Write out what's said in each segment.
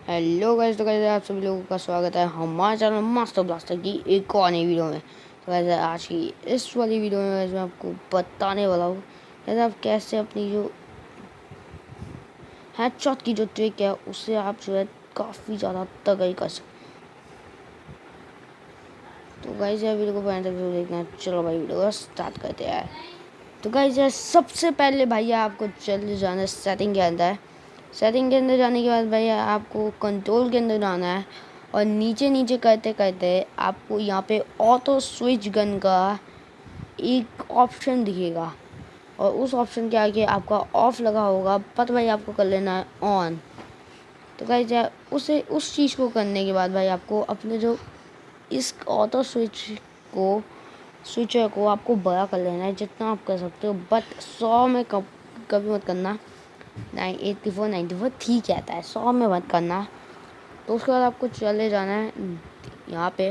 Hello guys, तो guys आप सभी लोगों का स्वागत है हमारे चैनल मास्टर ब्लास्टर की एक और नई वीडियो में। तो गाइस आज की इस वाली वीडियो में गाइस मैं आपको बताने वाला हूँ गाइस आप कैसे अपनी जो हेडशॉट की जो ट्रिक है उससे आप जो है काफ़ी ज़्यादा तगड़ी कर सकते। तो गाइस यार वीडियो को पहले तक जरूर देखना। चलो भाई वीडियो को स्टार्ट करते हैं। तो गाइस यार सबसे पहले भैया आपको चले जाना है सेटिंग के अंदर। सेटिंग के अंदर जाने के बाद भैया आपको कंट्रोल के अंदर जाना है और नीचे नीचे करते करते आपको यहाँ पे ऑटो स्विच गन का एक ऑप्शन दिखेगा और उस ऑप्शन के आगे आपका ऑफ लगा होगा, पर भाई आपको कर लेना है ऑन। तो गाइस यार उस चीज़ को करने के बाद भाई आपको अपने जो इस ऑटो स्विचर को आपको बड़ा कर लेना है जितना आप कर सकते हो, बट 100 में कभी मत करना। 984 94 ठीक रहता है, 100 में मत करना। तो उसके बाद आपको चले जाना है यहाँ पे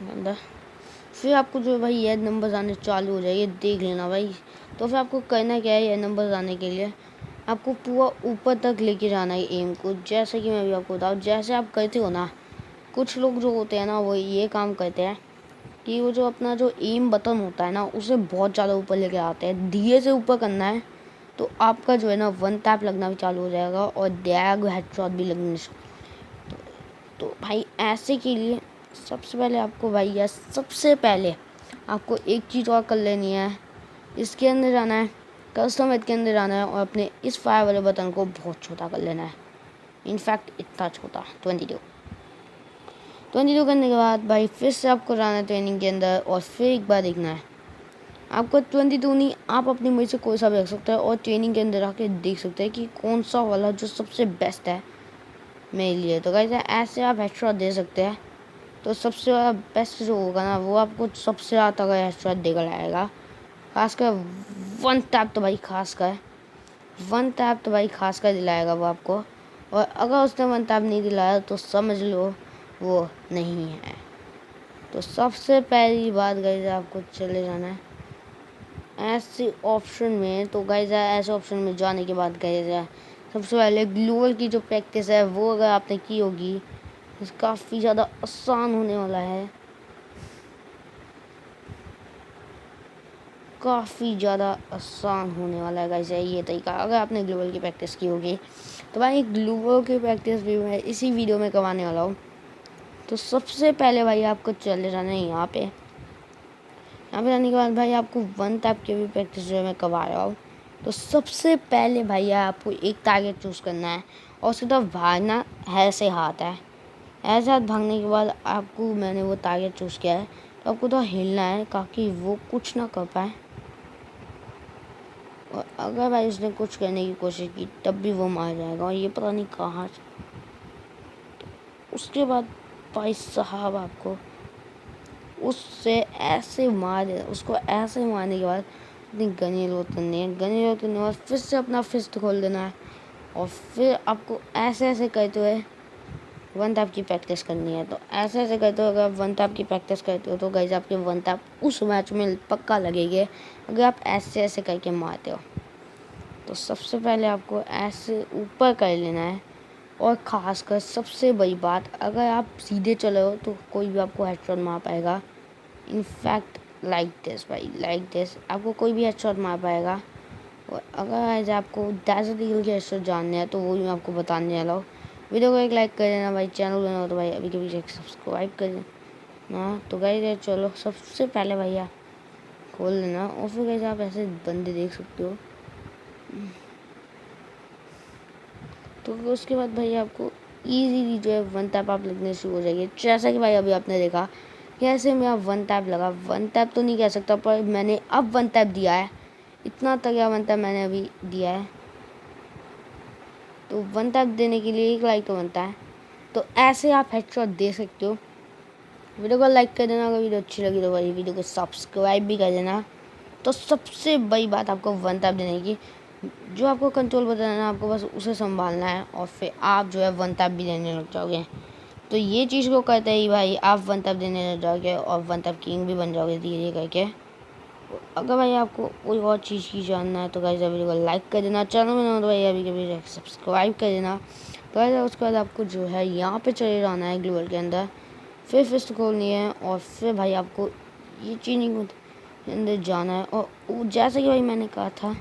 अंदर। फिर आपको जो भाई ये नंबर आने चालू हो जाएंगे, देख लेना भाई। तो फिर आपको करना क्या है, ये नंबर आने के लिए आपको पूरा ऊपर तक लेके जाना है एम को। जैसे कि मैं भी आपको बताऊँ, जैसे आप करते हो ना, कुछ लोग जो होते हैं ना वो ये काम करते हैं कि वो जो अपना जो एम बटन होता है ना उसे बहुत ज़्यादा ऊपर लेके आते हैं। धीरे से ऊपर करना है तो आपका जो है ना वन टैप लगना भी चालू हो जाएगा और डैग हेडशॉट भी लगने तो भाई ऐसे के लिए सबसे पहले आपको भाई यार सबसे पहले आपको एक चीज़ और कर लेनी है। इसके अंदर जाना है, कस्टम के अंदर जाना है और अपने इस फायर वाले बटन को बहुत छोटा कर लेना है। इनफैक्ट इतना छोटा 22 करने के बाद भाई फिर से आपको जाना है ट्रेनिंग के अंदर और फिर एक बार देखना है। आपको 22 नहीं, आप अपनी मर्जी से कोई सा भी रख सकते हैं और ट्रेनिंग के अंदर आके देख सकते हैं कि कौन सा वाला जो सबसे बेस्ट है मेरे लिए। तो गाइस ऐसे आप हेडशॉट दे सकते हैं। तो सबसे ज़्यादा बेस्ट जो होगा ना वो आपको सबसे ज़्यादा तगड़ा हेडशॉट देकर लाएगा। खासकर वन टैप तो भाई खासकर दिलाएगा वो आपको। और अगर उसने वन टैप नहीं दिलाया तो समझ लो वो नहीं है। तो सबसे पहली बात गाइस आपको चले जाना है ऐसे ऑप्शन में। तो गाइस ऐसे ऑप्शन में जाने के बाद गाइस सबसे पहले ग्लोअर की जो प्रैक्टिस है वो अगर आपने की होगी काफ़ी ज़्यादा आसान होने वाला है। काफ़ी ज़्यादा आसान होने वाला है गाइस ये तरीका, अगर आपने ग्लोबल की प्रैक्टिस की होगी। तो भाई ग्लोबल की प्रैक्टिस भी मैं इसी वीडियो में करवाने वाला हूँ। तो सबसे पहले भाई आपको चले जाना है यहाँ पे जाने के बाद भाई आपको वन टैप की भी प्रैक्टिस जो है मैं करवा रहा हूँ। तो सबसे पहले भैया आपको एक टारगेट चूज़ करना है और उसकी तरफ भागना है, ऐसे हाथ है ऐसे हाथ भागने के बाद आपको मैंने वो टारगेट चूज़ किया है तो आपको तो हिलना है ताकि वो कुछ ना कर पाए। और अगर भाई उसने कुछ करने की कोशिश की तब भी वो मार जाएगा और ये पता नहीं कहाँ। उसके बाद भाई साहब आपको उसको ऐसे मारने के बाद अपनी गनी लोड करनी है। गनी लोड करने के बाद फिर से अपना फिस्ट खोल देना है और फिर आपको ऐसे ऐसे करते हुए वन टैप की प्रैक्टिस करनी है। तो ऐसे ऐसे करते हो, अगर आप वन टैप की प्रैक्टिस करते हो तो गाइस आपके वन टैप उस मैच में पक्का लगेंगे अगर आप ऐसे ऐसे करके मारते हो। तो सबसे पहले आपको ऐसे ऊपर कर लेना है और ख़ासकर सबसे बड़ी बात, अगर आप सीधे चले हो तो कोई भी आपको हेडशॉट मार पाएगा। इनफैक्ट लाइक दिस आपको कोई भी हेडशॉट मार पाएगा। और अगर आज आपको डेजर्ट ईगल के हेडशॉट जानने हैं तो वो भी मैं आपको बताने वाला हूँ। वीडियो को एक लाइक कर देना भाई, चैनल बना हो तो भाई अभी के पीछे सब्सक्राइब कर देना। तो गाइस चलो सबसे पहले भैया खोल लेना और फिर गाइस आप ऐसे बंदे देख सकते हो। तो उसके बाद भाई आपको इजीली जो है वन टैप आप लगने शुरू हो जाएगी। जैसा कि भाई अभी आपने देखा कैसे मैं वन टैप लगा, वन टैप तो नहीं कह सकता पर मैंने अब वन टैप दिया है। इतना तगड़ा वन टैप मैंने अभी दिया है। तो वन टैप देने के लिए एक लाइक तो बनता है। तो ऐसे आप हेडशॉट दे सकते हो। वीडियो को लाइक कर देना, अगर वीडियो अच्छी लगी तो भाई वीडियो को सब्सक्राइब भी कर देना। तो सबसे बड़ी बात आपको वन टैप देने की, जो आपको कंट्रोल बटन है ना आपको बस उसे संभालना है और फिर आप जो है वन टैप भी देने लग जाओगे। तो ये चीज़ को कहते ही भाई आप वन टैप देने लग जाओगे और वन टैप किंग भी बन जाओगे धीरे धीरे करके। अगर भाई आपको कोई और चीज़ की जानना है तो गाइस वीडियो को लाइक कर देना, चैनल में ना तो भाई अभी कभी सब्सक्राइब कर देना। तो ऐसे उसके बाद आपको जो है यहाँ पे चले जाना है ग्लोबल के अंदर, फिर फिस्ट खोलनी है और फिर भाई आपको ये चीनी के अंदर जाना है। और जैसे कि भाई मैंने कहा था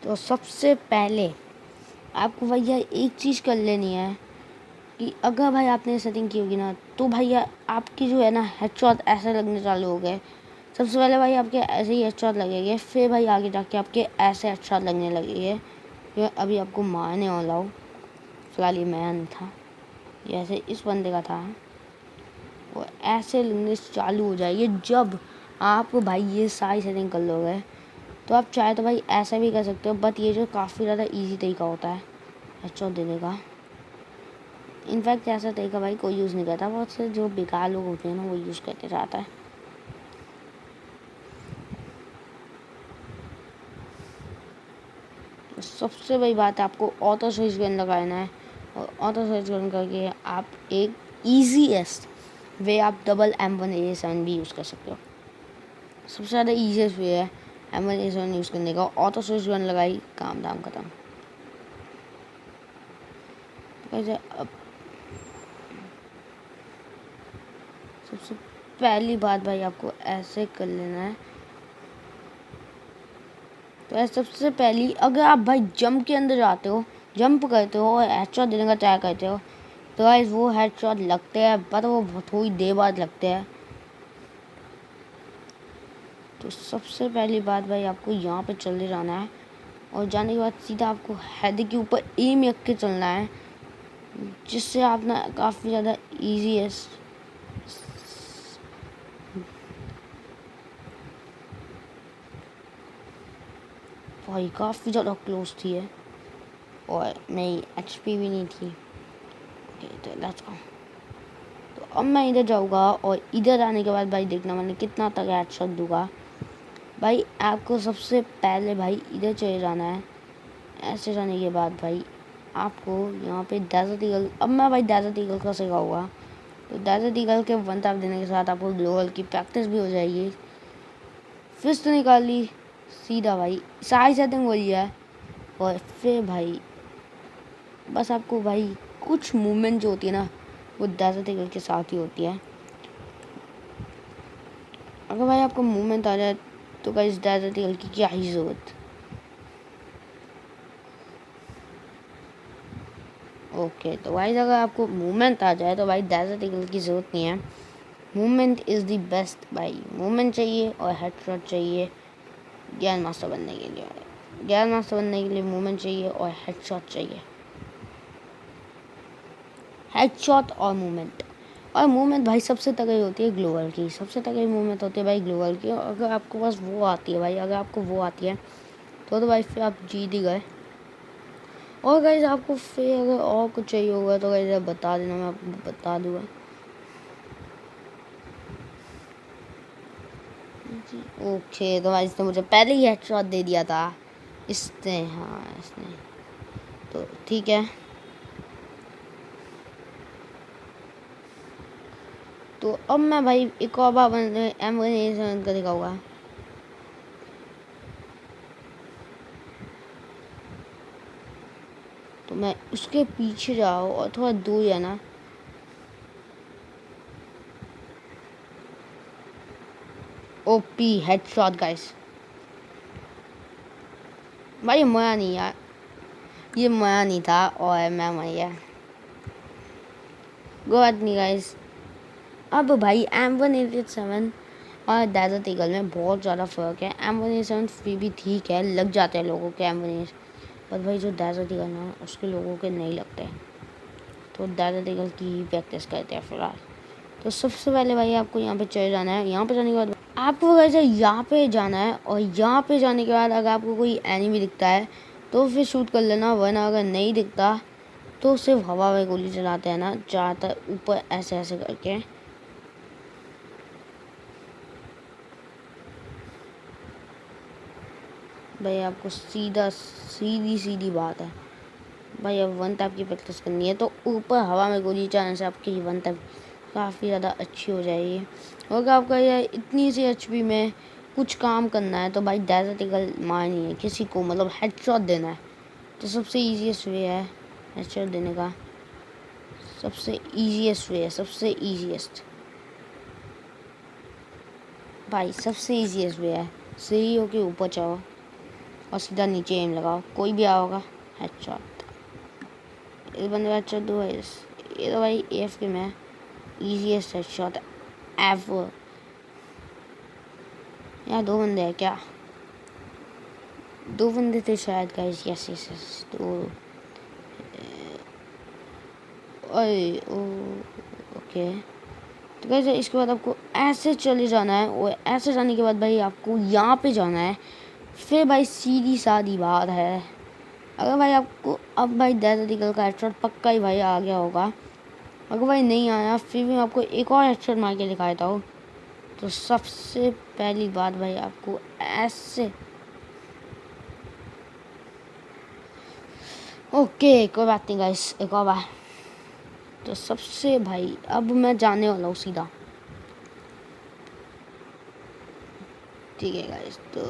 तो सबसे पहले आपको भैया एक चीज़ कर लेनी है कि अगर भाई आपने सेटिंग की होगी ना तो भैया आपकी जो है ना हेडशॉट ऐसे लगने चालू हो गए। सबसे पहले भाई आपके ऐसे ही हेडशॉट लगेंगे, फिर भाई आगे जाके आपके ऐसे हेडशॉट लगने लगेंगे। ये अभी आपको मारने वाला हूँ, फिलहाल ये मैं नहीं था, ये ऐसे इस बंदे का था। वो ऐसे लगने चालू हो जाएगी जब आप भाई ये सारी सेटिंग कर लोगे। तो आप चाहे तो भाई ऐसा भी कर सकते हो, बट ये जो काफ़ी ज़्यादा इजी तरीका होता है हेडशॉट देने का। इनफैक्ट ऐसा तरीका भाई कोई यूज़ नहीं करता, बहुत से जो बेकार लोग होते हैं ना वो यूज़ करते रहता है। तो सबसे बड़ी बात है आपको ऑटो स्विच गन लगाना है, और ऑटो स्विच गन करके आप एक ईजीएस्ट वे आप डबल M1A7 भी यूज़ कर सकते हो। सबसे ज़्यादा ईजीएस्ट वे है M1A7 यूज़ करने का। ऑटो स्विच गन लगाई, काम दाम खत्म। वैसे अब सबसे पहली बात भाई आपको ऐसे कर लेना है। तो ऐसे सबसे पहली अगर आप भाई जंप के अंदर जाते हो, जंप करते हो और हेडशॉट देने का ट्राई करते हो तो गाइस वो हेडशॉट लगते हैं, पर वो थोड़ी देर बाद लगते हैं। तो सबसे पहली बात भाई आपको यहाँ पे चले जाना है, और जाने के बाद सीधा आपको हेड के ऊपर एम रख के चलना है, जिससे आप ना काफ़ी ज़्यादा ईजी है। भाई काफ़ी ज़्यादा क्लोज थी है और मेरी HP भी नहीं थी। ओके तो लेट्स गो। तो अब मैं इधर जाऊँगा और इधर आने के बाद भाई देखना मैंने कितना तक हेडशॉट दूंगा। भाई आपको सबसे पहले भाई इधर चले जाना है। ऐसे जाने के बाद भाई आपको यहाँ पे डेजर्ट ईगल, अब मैं भाई डेजर्ट ईगल का सिखाऊंगा। तो डेजर्ट ईगल के वन टैप देने के साथ आपको ग्लोबल की प्रैक्टिस भी हो जाएगी। फिस्ट निकाली, सीधा भाई सारी सेटिंग वही है। और फिर भाई बस आपको भाई कुछ मूवमेंट जो होती है ना वो डेजर्ट ईगल के साथ ही होती है। अगर भाई आपको मूवमेंट आ जाए तो गाइस डेजर्ट ईगल की क्या ही ज़रूरत। ओके तो भाई अगर आपको मूवमेंट आ जाए तो भाई डेजर्ट ईगल की ज़रूरत नहीं है। मूवमेंट इज़ द बेस्ट भाई, मूवमेंट चाहिए और हेडशॉट चाहिए ज्ञान मास्टर बनने के लिए। ज्ञान मास्टर बनने के लिए मूवमेंट चाहिए और हेडशॉट चाहिए। हेडशॉट और मूवमेंट भाई सबसे तगड़ी होती है ग्लोबल की, सबसे तगड़ी मूवमेंट होती है भाई ग्लोबल की। और अगर आपको बस वो आती है भाई, अगर आपको वो आती है तो भाई फिर आप जीत ही गए। और गाइस आपको फिर अगर और कुछ चाहिए होगा तो गाइस बता देना, मैं आपको बता दूँगा। ओके तो भाई इसने मुझे पहले ही हेडशॉट दे दिया था इसने, हाँ इसने, तो ठीक है। तो अब मैं भाई एक और बार M1A7 का दिखाऊंगा। तो मैं उसके पीछे जाऊँ और थोड़ा दूर है ना, ओपी हेडशॉट गाइस। भाई मज़ा नहीं यार, ये मज़ा नहीं था और मैं मर गया। बात नहीं गाइस। अब भाई M1A7 और डेजर्ट ईगल में बहुत ज़्यादा फ़र्क है। M1A7 फिर भी ठीक है, लग जाते हैं लोगों के M1A7, पर भाई जो डेजर्ट ईगल है उसके लोगों के नहीं लगते, तो डेजर्ट ईगल की ही प्रैक्टिस करते हैं फिलहाल। तो सबसे पहले भाई आपको यहाँ पे चले जाना है। यहाँ पे जाने के बाद आपको वैसे यहाँ पे जाना है, और यहाँ पे जाने के बाद अगर आपको कोई एनिमी दिखता है तो फिर शूट कर लेना, वरना अगर नहीं दिखता तो सिर्फ हवा में गोली चलाते हैं ना ज़्यादातर, ऊपर ऐसे ऐसे करके। भाई आपको सीधी सीधी बात है भाई, अब वन टैप की प्रैक्टिस करनी है तो ऊपर हवा में गोली चलाने से आपकी वन टैप काफ़ी ज़्यादा अच्छी हो जाएगी। और अगर आपका ये इतनी सी एचपी में कुछ काम करना है तो भाई डेजर्ट ईगल मारनी है किसी को, मतलब हेडशॉट देना है। तो सबसे ईजीएस्ट वे है हेडशॉट देने का, सबसे ईजीएस्ट वे है, सबसे ईजीएस्ट भाई, सबसे ईजीएस्ट वे है। सही हो के ऊपर जाओ और सीधा नीचे एम लगाओ, कोई भी आओगा हेडशॉट। इस बंदे का हेडशॉट दो भाई, ये तो भाई एफ के में ईजीएस्ट हेडशॉट एवर। यहाँ दो बंदे हैं क्या? दो बंदे थे शायद गाइस, यस यस यस दो। ओए ओके, तो गाइस इसके बाद आपको ऐसे चले जाना है और ऐसे जाने के बाद भाई आपको यहाँ पे जाना है। फिर भाई सीधी सादी बात है, अगर भाई आपको अब भाई डेजर्ट ईगल का हेडशॉट पक्का ही भाई आ गया होगा। अगर भाई नहीं आया फिर भी मैं आपको एक और हेडशॉट मार के दिखाता हूँ। तो सबसे पहली बात भाई आपको ऐसे, ओके कोई बात नहीं गाइस, एक और बार। तो सबसे भाई अब मैं जाने वाला हूँ सीधा, ठीक है गाइस। तो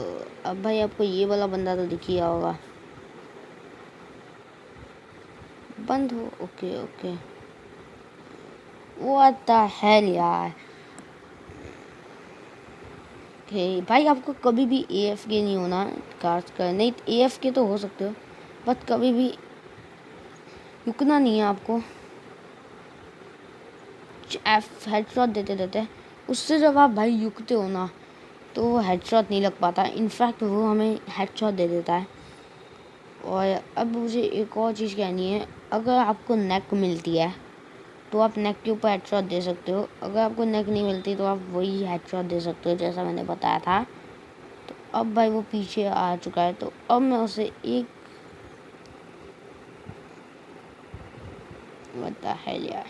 अब भाई आपको ये वाला बंदा तो दिख ही गया होगा, बंद हो, okay okay. What the hell यार, ओके भाई आपको कभी भी एएफ के नहीं होना कार्स का, नहीं एएफ के तो हो सकते हो बट कभी भी रुकना नहीं है आपको। एफ हेडशॉट देते देते उससे जब आप भाई रुकते हो ना तो वो हेडशॉट नहीं लग पाता, इनफैक्ट वो हमें हेडशॉट दे देता है। और अब मुझे एक और चीज़ कहनी है, अगर आपको नेक मिलती है तो आप नेक के ऊपर हेडशॉट दे सकते हो, अगर आपको नेक नहीं मिलती तो आप वही हेडशॉट दे सकते हो जैसा मैंने बताया था। तो अब भाई वो पीछे आ चुका है, तो अब मैं उसे एक बता है यार।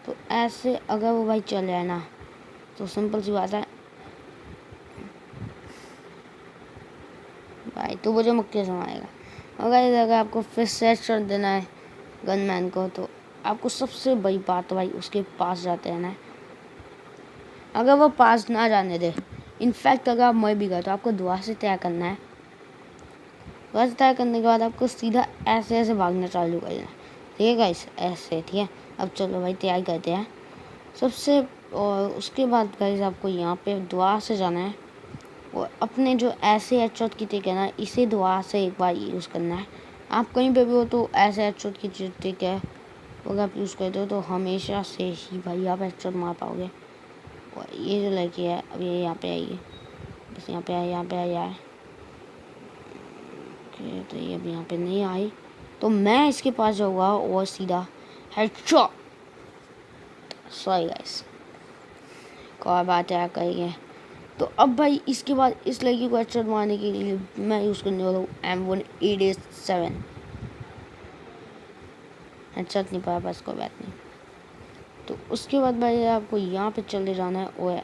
तो ऐसे अगर वो भाई चल जाए ना तो सिंपल सी बात है भाई, तो वो जो मक्के समाएगा। अगर आपको फिर सेट शॉट देना है गनमैन को तो आपको सबसे बड़ी बात भाई उसके पास जाते हैं ना, अगर वो पास ना जाने दे, इनफैक्ट अगर आप मर भी गए तो आपको दुआ से तय करना है। दुआ से तय करने के बाद आपको सीधा ऐसे ऐसे भागना चालू करना है, ठीक है गाइस, ऐसे, ठीक है। अब चलो भाई तैयारी करते हैं सबसे, और उसके बाद गाइस आपको यहाँ पे दुआ से जाना है और अपने जो ऐसे हेडशॉट की ट्रिक है ना इसे दुआ से एक बार यूज़ करना है। आप कहीं पे भी हो तो ऐसे हेडशॉट की जो ट्रिक है अगर आप यूज़ करते हो तो हमेशा से ही भाई आप हेडशॉट मार पाओगे। और ये जो लड़की है अब ये यहाँ पे आएगी, बस यहाँ पे आए, यहाँ पे आई आए, ओके। तो ये अब यहाँ पे नहीं आई तो मैं इसके पास जाऊँगा और सीधा हेडशॉट, सॉरी गाइस कोई बात है करेंगे। तो अब भाई इसके बाद इस लड़की को हेडशॉट मारने के लिए मैं यूज़ करने वाला हूँ M18A7। हेडशॉट नहीं पाया बस, कोई बात नहीं। तो उसके बाद भाई आपको यहाँ पे चले जाना है और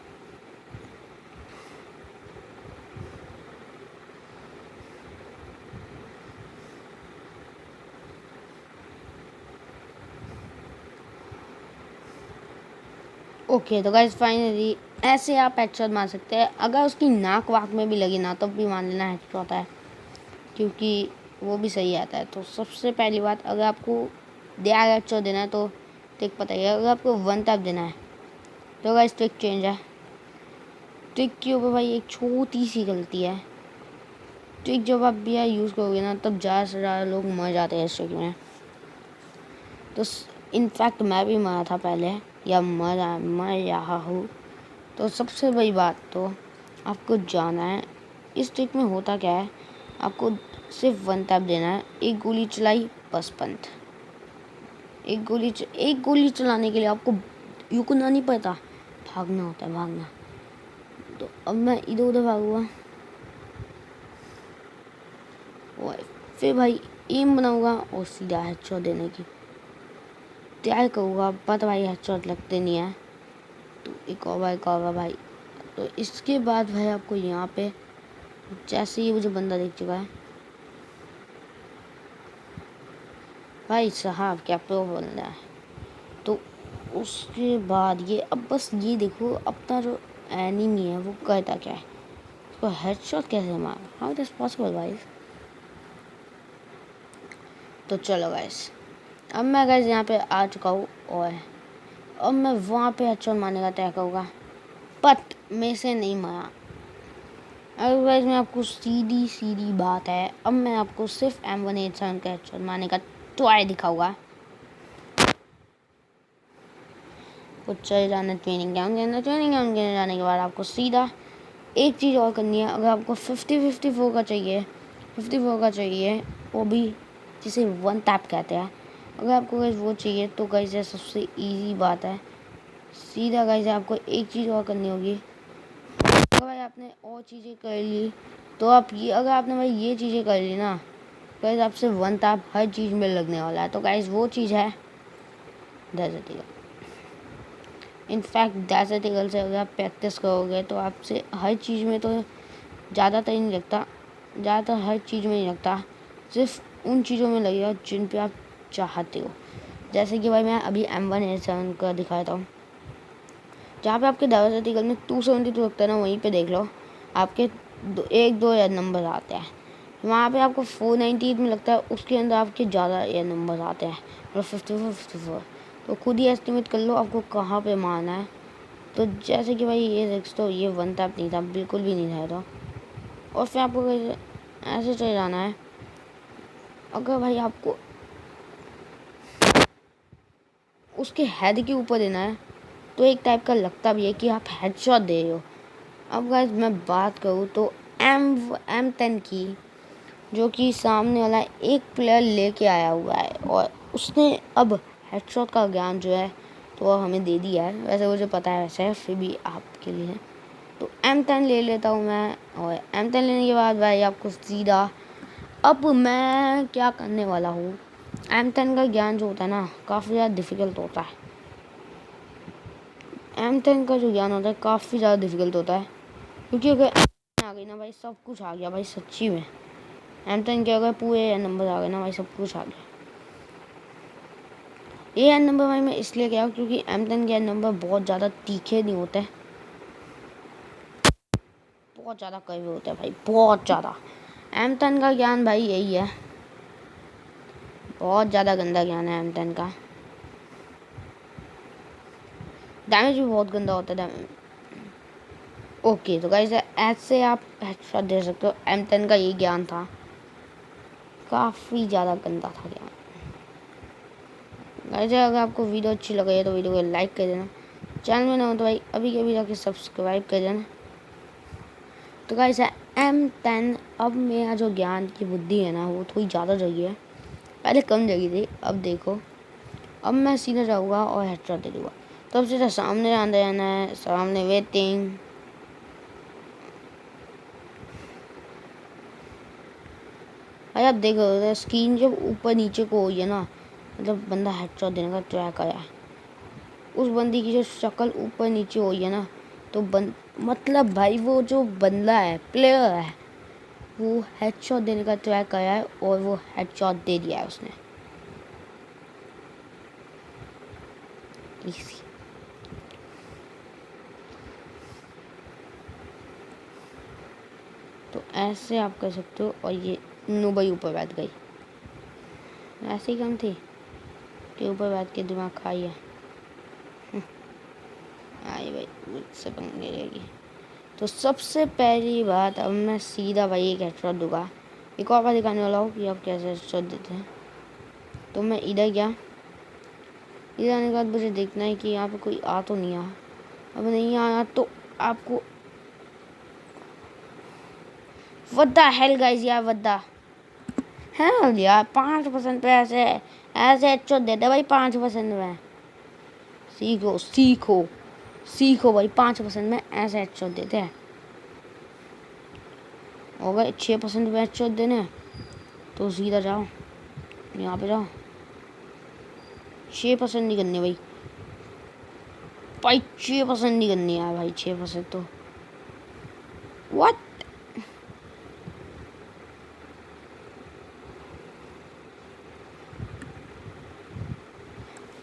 ओके। तो गाइस फाइनली ऐसे आप हेडशॉट मार सकते हैं, अगर उसकी नाक वाक में भी लगी ना तब भी मान लेना हेडशॉट है, क्योंकि वो भी सही आता है। तो सबसे पहली बात, अगर आपको दिया हेडशॉट देना है तो ट्रिक पता है, अगर आपको वन टैप देना है तो गाइस ट्रिक चेंज है। ट्रिक के ऊपर भाई एक छोटी सी गलती है, ट्रिक जब आप भी यूज़ करोगे ना तब ज़्यादा से ज़्यादा लोग मर जाते हैं इस ट्रिक में। तो इनफैक्ट मैं भी मरा था पहले, या मर रहा हूँ। तो सबसे बड़ी बात तो आपको जाना है, इस ट्रिक में होता क्या है, आपको सिर्फ वन टैप देना है, एक गोली चलाई बस पंथ। एक गोली चलाने के लिए आपको रुकना नहीं पड़ता, भागना होता है, भागना। तो अब मैं इधर उधर भागूंगा और फिर भाई एम बनाऊंगा और सीधा हेडशॉट देने की तैयारी करूँगा, बट भाई हेडशॉट लगते नहीं है। तो एक और भाई। तो इसके बाद भाई आपको यहाँ पे जैसे ही मुझे बंदा देख चुका है, भाई साहब क्या प्रो बन रहा है। तो उसके बाद ये अब बस ये देखो अपना जो एनिमी है वो करता क्या है, उसको हेडशॉट कैसे मारा, how it is possible guys. तो चलो गाइस अब मैं गाइस यहाँ पे आ चुका हूँ और अब मैं वहाँ पे हेडशॉट मारने का तय करूँगा, बट मेरे से नहीं मारा। अब गाइस मैं आपको सीधी सीधी बात है, अब मैं आपको सिर्फ M187 का हेडशॉट मारने का ट्राई दिखाऊंगा। कुछ चले जाना ट्रेनिंग ग्राउंड के अंदर, ट्रेनिंग ग्राउंड के जाने के बाद आपको सीधा एक चीज़ और करनी है। अगर आपको 50-54 का चाहिए, 54 का चाहिए, वो भी जिसे वन टैप कहते हैं, अगर आपको गाइस वो चाहिए तो गाइस ये सबसे इजी बात है। सीधा गाइस आपको एक चीज़ और करनी होगी। अगर भाई आपने और चीज़ें कर ली तो आप ये, अगर आपने भाई ये चीज़ें कर ली ना गाइस, आपसे वन टैप हर चीज़ में लगने वाला है। तो गाइस वो चीज़ है desert eagle. In fact desert eagle से अगर आप प्रैक्टिस करोगे तो आपसे हर चीज़ में, तो ज़्यादातर नहीं लगता, ज़्यादातर हर चीज़ में नहीं लगता, सिर्फ उन चीज़ों में लगेगा जिन पे आप चाहते हो। जैसे कि भाई मैं अभी M187 का दिखाता हूँ, जहाँ पे आपके डेजर्ट ईगल में 272 लगता है ना, वहीं पे देख लो आपके 1-2 एयर नंबर आते हैं। वहाँ पे आपको 498 में लगता है, उसके अंदर आपके ज़्यादा एयर नंबर आते हैं, मतलब 54। तो खुद ही एस्टिमेट कर लो आपको कहाँ पे मारना है। तो जैसे कि भाई ये रिक्स, तो ये वन टैप नहीं था, बिल्कुल भी नहीं था। तो और फिर आपको ऐसे चले जाना है। अगर भाई आपको उसके हेड के ऊपर देना है तो एक टाइप का लगता भी है कि आप हेडशॉट दे रहे हो। अब गाइस मैं बात करूँ तो M10 की, जो कि सामने वाला एक प्लेयर लेके आया हुआ है और उसने अब हेडशॉट का ज्ञान जो है तो वो हमें दे दिया है। वैसे मुझे पता है, वैसे फिर भी आपके लिए तो M10 ले लेता हूँ मैं। और M10 लेने के बाद भाई आपको सीधा, अब मैं क्या करने वाला हूँ, M10 का ज्ञान जो होता है ना काफ़ी ज़्यादा डिफ़िकल्ट होता है। M10 का जो ज्ञान होता है काफ़ी ज़्यादा डिफ़िकल्ट होता है, क्योंकि अगर आ गई ना भाई सब कुछ आ गया भाई, सच्ची में M10 के अगर पूरे नंबर आ गए ना भाई सब कुछ आ गया। ये एन नंबर भाई मैं इसलिए गया क्योंकि M10 के एन नंबर बहुत ज़्यादा तीखे नहीं होते, बहुत ज़्यादा कड़वे होते हैं भाई, बहुत ज़्यादा। M10 का ज्ञान भाई यही है, बहुत ज़्यादा गंदा ज्ञान है M10 का। डैमेज भी बहुत गंदा होता है। ओके तो गाइस ऐसे आप हेडशॉट दे सकते हो। M10 का ये ज्ञान था, काफ़ी ज़्यादा गंदा था ज्ञान। गाइस अगर आपको वीडियो अच्छी लगे तो वीडियो को लाइक कर देना, चैनल में ना हो तो भाई अभी के अभी जाके सब्सक्राइब कर देना। तो गाइस M10, अब मेरा जो ज्ञान की बुद्धि है ना वो थोड़ी ज़्यादा जगी है, पहले कम जगी थी, अब देखो अब मैं सीधा जाऊँगा और हेडशॉट दे दूँगा। तो अब सीधा सामने आने जाना है, सामने वेटिंग। भाई आप देखो स्क्रीन जब ऊपर नीचे को हुई है ना, मतलब बंदा हेडशॉट देने का ट्राई करा है, उस बंदी की जो शक्ल ऊपर नीचे हुई है ना, तो मतलब भाई वो जो बंदा है, प्लेयर है, वो हेडशॉट देने का ट्राई करा है और वो हेडशॉट दे दिया है उसने। इसी तो ऐसे आप कर सकते हो। और ये नूबई ऊपर बैठ गई, ऐसे ही कम थी कि ऊपर बैठ के दिमाग खाई है। आई भाई मुझसे पंगे लेगी। तो सबसे पहली बात, अब मैं सीधा भाई एक हेडशॉट दूंगा। एक और बार दिखाने वाला हूँ कि आप कैसे हेडशॉट देते हैं। तो मैं इधर गया, इधर आने के बाद मुझे देखना है कि यहाँ पे कोई आ तो नहीं आ। अब नहीं आया तो आपको वद्दा हेल गाइस यार, वद्दा है यार 5% पे ऐसे ऐसे हेडशॉट देते भाई 5% में। सीखो सीखो सीखो भाई, 5% में ऐसे हेडशॉट देते हैं। हो गए 6% में हेडशॉट देने, तो सीधा जाओ यहाँ पे जाओ। 6% नहीं करनी भाई, 6% नहीं करनी है भाई, 6% तो व्हाट।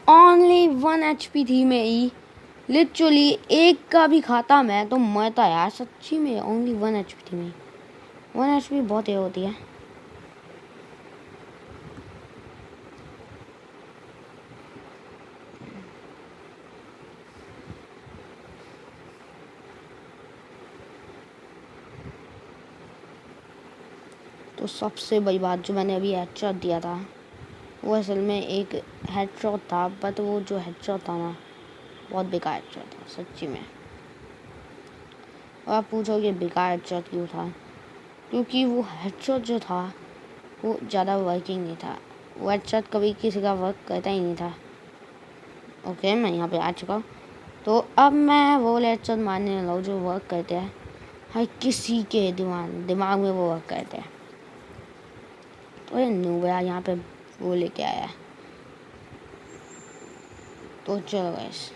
ओनली भाई 1 HP थी मेरी, लिटरली एक का भी खाता मैं तो मरता यार, सच्ची में ओनली 1 HP थी मेरी। 1 HP बहुत ही होती है। तो सबसे बड़ी बात, जो मैंने अभी हेडशॉट दिया था वो असल में एक हेडशॉट था, बट वो जो हेडशॉट था ना बहुत बेकार हेडशॉट था सच्ची में। और आप पूछोगे बेकार हेडशॉट क्यों था, क्योंकि वो हेडशॉट जो था वो ज़्यादा वर्किंग नहीं था। वो हेडशॉट कभी किसी का वर्क करता ही नहीं था। ओके, मैं यहाँ पे आ चुका हूँ। तो अब मैं वो हेडशॉट मारने वाला हूँ जो वर्क करते हैं। हर किसी के दिमाग में वो वर्क करते हैं। तो ये नूबरा यहाँ पे वो लेके आया। तो चलो गाइस,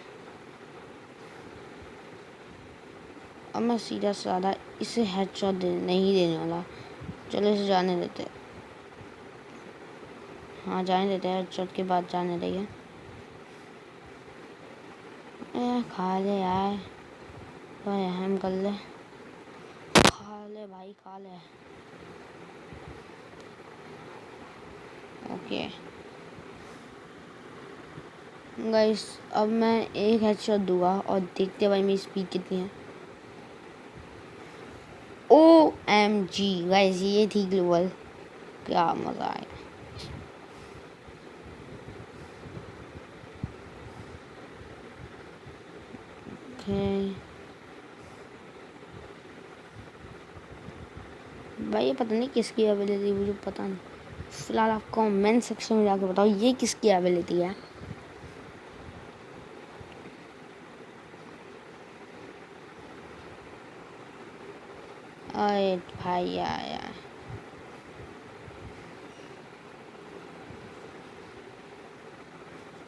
अब मैं सीधा साधा इसे हेडशॉट नहीं देने वाला। चलो इसे जाने देते। हाँ जाने देते हैं, हेडशॉट के बाद जाने देंगे। खा ले यार, भाई हम कर ले, खा ले भाई खा ले। ओके गाइस, अब मैं एक हेडशॉट दूंगा और देखते भाई मेरी स्पीड कितनी है। OMG गाइस, ये थी ग्लोबल, क्या मज़ा आया। ओके भाई, ये पता नहीं किसकी एबिलिटी, मुझे पता नहीं। फिलहाल आप कमेंट सेक्शन में जाके बताओ ये किसकी एबिलिटी है। अरे भाई यार,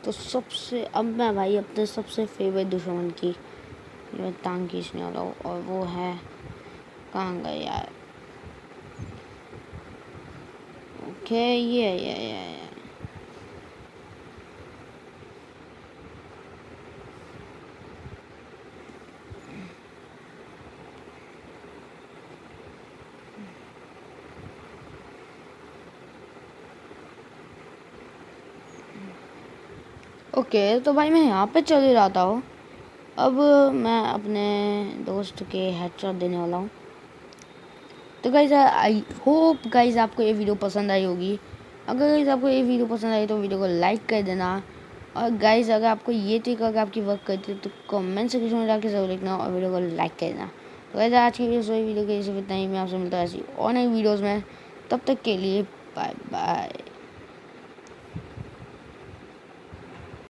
तो सबसे अब मैं भाई अपने सबसे फेवरेट दुश्मन की मैं टांग खींचने वाला हूँ, और वो है, कहाँ गए यार। ओके ये ओके, तो भाई मैं यहाँ पे चले जाता हूँ। अब मैं अपने दोस्त के हेडशॉट देने वाला हूँ। तो गाइज आई होप गाइज आपको ये वीडियो पसंद आई होगी। अगर गाइज आपको ये वीडियो पसंद आई तो वीडियो को लाइक कर देना। और गाइज अगर आपको ये ट्रिक अगर आपकी वर्क करती है तो कमेंट सेक्शन में जाके जरूर लिखना और वीडियो को लाइक कर देना। तो गाइज आज की वीडियो के सिर्फ इतना ही। मैं आपसे मिलता है ऐसी और नई वीडियोज़ में, तब तक के लिए बाय बाय।